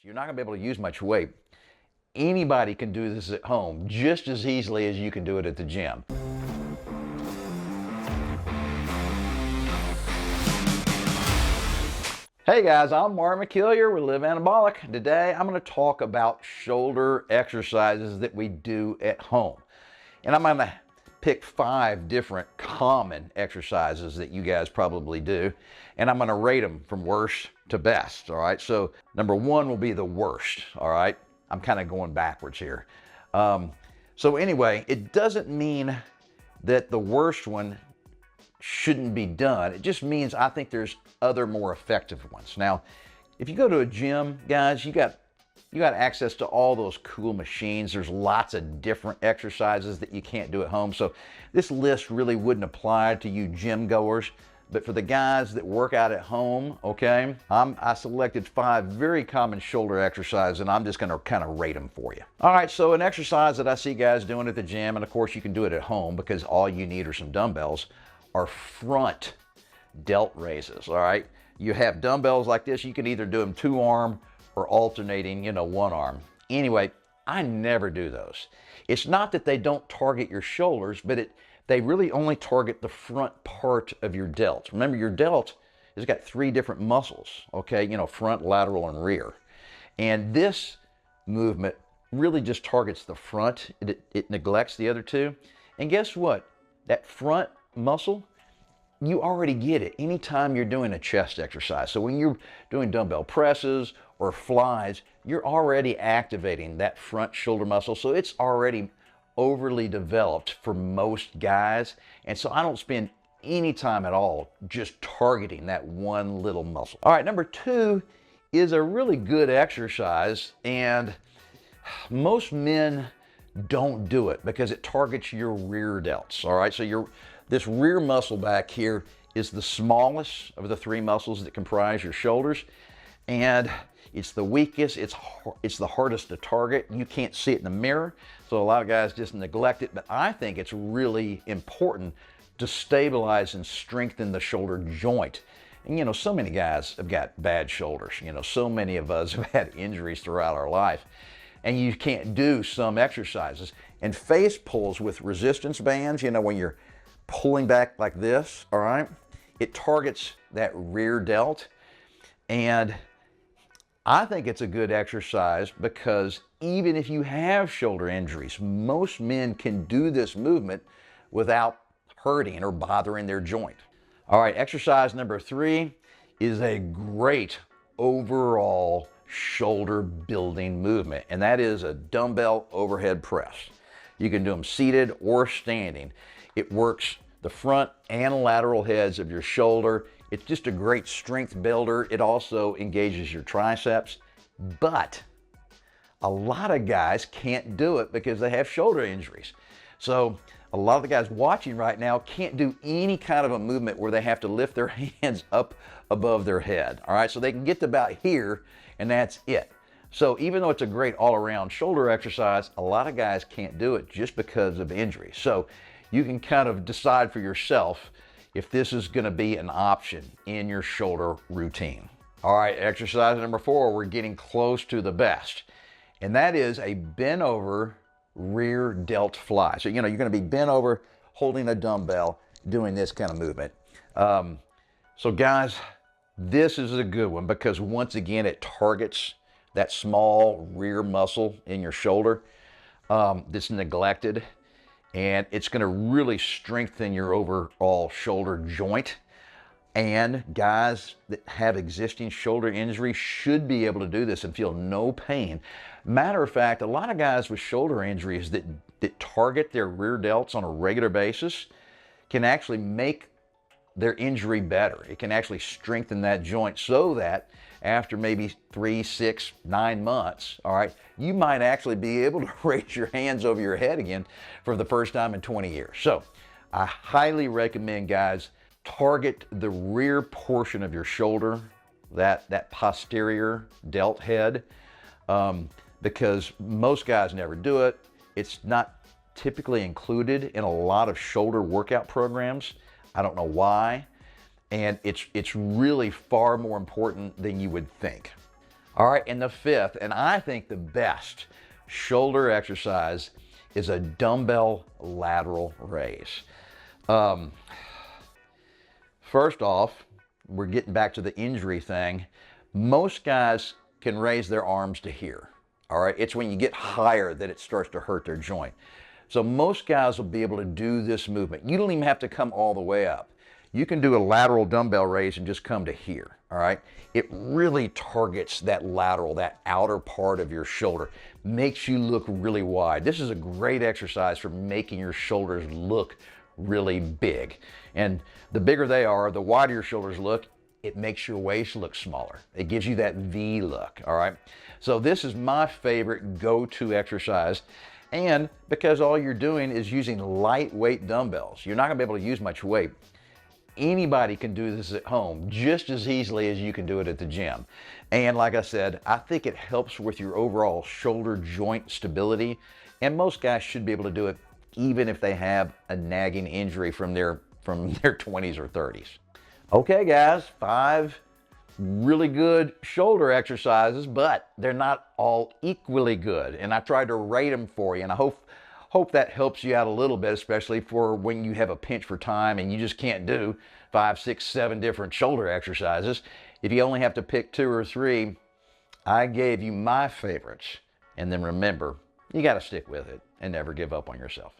You're not gonna be able to use much weight. Anybody can do this at home just as easily as you can do it at the gym. Hey guys, I'm Mark McKillier with Live Anabolic. Today I'm going to talk about shoulder exercises that we do at home. And I'm going to pick 5 different common exercises that you guys probably do. And I'm going to rate them from worst to best. All right. So number 1 will be the worst. All right. I'm kind of going backwards here. So anyway, it doesn't mean that the worst one shouldn't be done. It just means I think there's other more effective ones. Now, if you go to a gym, guys, you got access to all those cool machines. There's lots of different exercises that you can't do at home. So this list really wouldn't apply to you gym goers. But for the guys that work out at home, okay, I selected 5 very common shoulder exercises, and I'm just gonna kind of rate them for you. All right, so an exercise that I see guys doing at the gym, and of course you can do it at home because all you need are some dumbbells, are front delt raises. All right, you have dumbbells like this. You can either do them 2-arm or alternating, one arm. Anyway, I never do those. It's not that they don't target your shoulders, but they really only target the front part of your delt. Remember, your delt has got 3 different muscles, okay? Front, lateral, and rear. And this movement really just targets the front. It neglects the other 2. And guess what? That front muscle, you already get it anytime you're doing a chest exercise. So when you're doing dumbbell presses or flies, you're already activating that front shoulder muscle. So it's already overly developed for most guys. And so I don't spend any time at all just targeting that one little muscle. All right, number 2 is a really good exercise, and most men don't do it because it targets your rear delts. All right, so this rear muscle back here is the smallest of the 3 muscles that comprise your shoulders, and it's the weakest. It's the hardest to target. You can't see it in the mirror, so a lot of guys just neglect it. But I think it's really important to stabilize and strengthen the shoulder joint. And so many guys have got bad shoulders. So many of us have had injuries throughout our life, and you can't do some exercises. And face pulls with resistance bands, when you're pulling back like this, all right, it targets that rear delt. And I think it's a good exercise because even if you have shoulder injuries, most men can do this movement without hurting or bothering their joint. All right, exercise number 3 is a great overall shoulder building movement, and that is a dumbbell overhead press. You can do them seated or standing. It works the front and lateral heads of your shoulder. It's just a great strength builder. It also engages your triceps, but a lot of guys can't do it because they have shoulder injuries. So a lot of the guys watching right now can't do any kind of a movement where they have to lift their hands up above their head. All right, so they can get to about here and that's it. So even though it's a great all-around shoulder exercise, a lot of guys can't do it just because of injury. So you can kind of decide for yourself if this is going to be an option in your shoulder routine. All right, exercise number 4, we're getting close to the best, and that is a bent over rear delt fly. So you're going to be bent over holding a dumbbell doing this kind of movement. So guys, this is a good one because once again it targets that small rear muscle in your shoulder that's neglected, and it's going to really strengthen your overall shoulder joint. And guys that have existing shoulder injury should be able to do this and feel no pain. Matter of fact, a lot of guys with shoulder injuries that target their rear delts on a regular basis can actually make their injury better. It can actually strengthen that joint so that after maybe 3, 6, 9 months, all right, you might actually be able to raise your hands over your head again for the first time in 20 years. So I highly recommend, guys, target the rear portion of your shoulder, that posterior delt head, because most guys never do it. It's not typically included in a lot of shoulder workout programs. I don't know why. And it's really far more important than you would think. All right, and the fifth, and I think the best shoulder exercise is a dumbbell lateral raise. First off, we're getting back to the injury thing. Most guys can raise their arms to here. All right, it's when you get higher that it starts to hurt their joint. So most guys will be able to do this movement. You don't even have to come all the way up. You can do a lateral dumbbell raise and just come to here, all right? It really targets that lateral, that outer part of your shoulder, makes you look really wide. This is a great exercise for making your shoulders look really big. And the bigger they are, the wider your shoulders look, it makes your waist look smaller. It gives you that V look, all right? So this is my favorite go-to exercise. And because all you're doing is using lightweight dumbbells, you're not gonna be able to use much weight. Anybody can do this at home just as easily as you can do it at the gym. And like I said, I think it helps with your overall shoulder joint stability. And most guys should be able to do it even if they have a nagging injury from their 20s or 30s. Okay guys, 5 really good shoulder exercises, but they're not all equally good. And I tried to rate them for you, and I hope that helps you out a little bit, especially for when you have a pinch for time and you just can't do 5, 6, 7 different shoulder exercises. If you only have to pick 2 or 3, I gave you my favorites. And then remember, you got to stick with it and never give up on yourself.